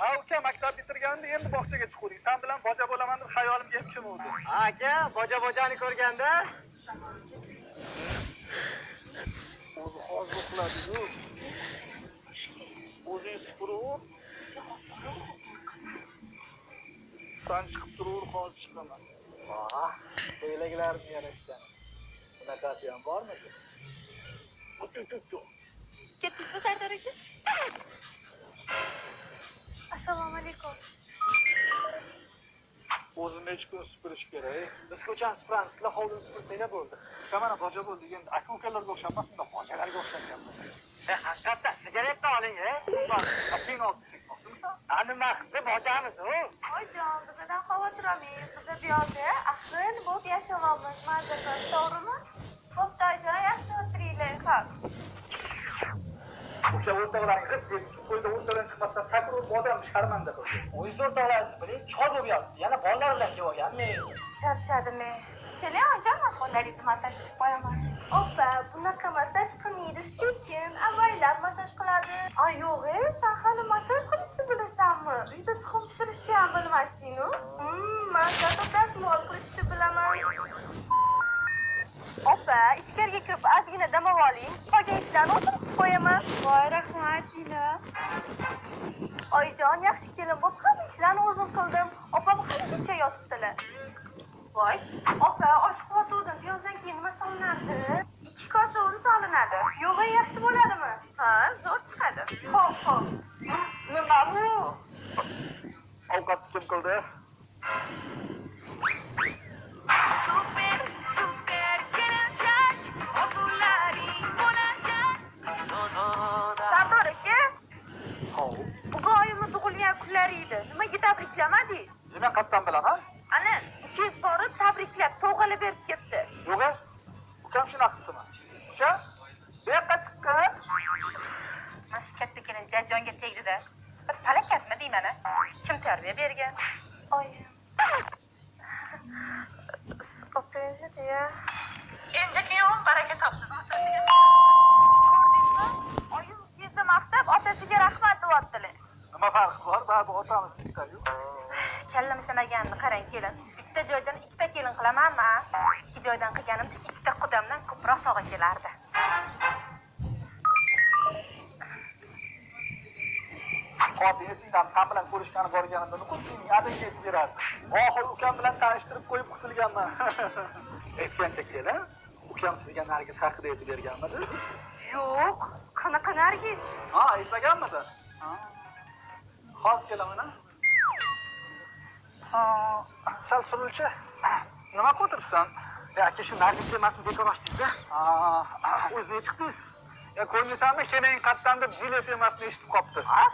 Ha uka, maktab bitirganda endi bog'chaga chiquvdik. Sen bilan boja bo'laman deb xayolimga ham kelmadi. Ha aka, bojani ko'rganda O'zi hozir uxladi-ku. O'zing supuraver. Sen chiqib turaver, hozir chiqaman. Ko'ylaklarni yaratgan. Bunaqasi ham bormi? Ketdikmi Sardor aka? Assalomu alaykum. O'zim hech kun supurish kerak. biz ko'chani supuramiz, sizlar hovlini supursanglar bo'ldi. Mana boja bo'ldi. Endi aka-ukalarga o'xshamas, bunda bojalarga o'xshaganman. Haqiqatdan sigaretni oling, Keyin olib chekmoqchimisan? Nima qildi bojamiz u? Oyijon, bizdan xavotir olmang. Biz bu yerda ahil bo'lib yashayapmiz. Mazza qilib, to'g'rimi? Bo'pti, oyijon, yaxshi o'tiringlar. Xo'p. Uka o'rtoqlaring qilib ketishib qo'ydi, o'rtadan chiqmasdan sakrab odam sharmanda qildi. O'zingiz o'rtoqlaringiz biling, chol bo'lib yotibdi. Yana bolalar bilan kelib olganmen. Charchadim. Keling, oyijon, qo'llaringizni massaj qilib qo'yaman. Oppa, bunaqa massaj qilmaydi, sekin, avaylab massaj qiladi. Ay, yo'q, sen hali massaj qilishni bilasanmi? Uyda tuxum pishirishni ham bilmasding-ku. Men dazmol qilishni bilaman. Oppa, ichkariga kirib ozgina dam oling. Qolgan ishlarni o'zim qilib qo'yaman. Voy, rahmat, Jina. Oyijon, yaxshi kelin bo'lib, hamma ishlarni o'zim qildim. Opam hali kecha yotibdilar. Voy, opa, osh qotuvdim. Piyozdan keyin nima solinadi? 2 kosa un solinadi. Yo'g'i yaxshi bo'ladimi? Ha, zo'r chiqadi. Xo'p. Nima bu? Ovqatni kim qildi? Super kelinchak, orzularing bo'lajak. Sardor aka, bugun oyimni tug'ilgan kunlari edi. Nimaga tabriklamadingiz? Men qayerdan bilaman? Ana, ukangiz borib tabriklab, sovg'alar berib ketdi. Yo'q, ukam shunaqa qildimi? Uka, bu yoqqa chiqqan. Mana shu katta kelin jajjonga tegdi-da. Bir falakatmi deyman-a? Kim tarbiya bergan? Oyim. Operatsiya. Endi kuyovim baraka topsin. Ko'rdingmi? Oyim yuzda maqtab, otasiga rahmat deyaptilar. Nima farqi bor? Baribir otamiz bitta-yu. Kallam ishlamaganini qarang kelin. Bitta joydan ikkita kelin qilamanmi? 2 joydan qilganimda ikkita qudamdan ko'proq sog'a kelardi. Xotin esingdan sen bilan ko'rishgani borganimda nuqul sening adingga aytib berardi. Oxir ukam bilan tanishtirib qo'yib qutulganman. Aytgancha kelin, ukam sizga Nargiz haqida aytib berganmidi? Yo'q, qanaqa Nargiz? Ha, aytmaganmidi? Hozir kelaman-a? Sal surilchi. Nima qo'tiribsan? Aka, shu Nargiz emasmi deb ko'rashdingiz-da? O'zingiz chiqdingiz. Ko'rmaysanmi, keling qayerdan deb jilet emasni eshitib qopti. Ha?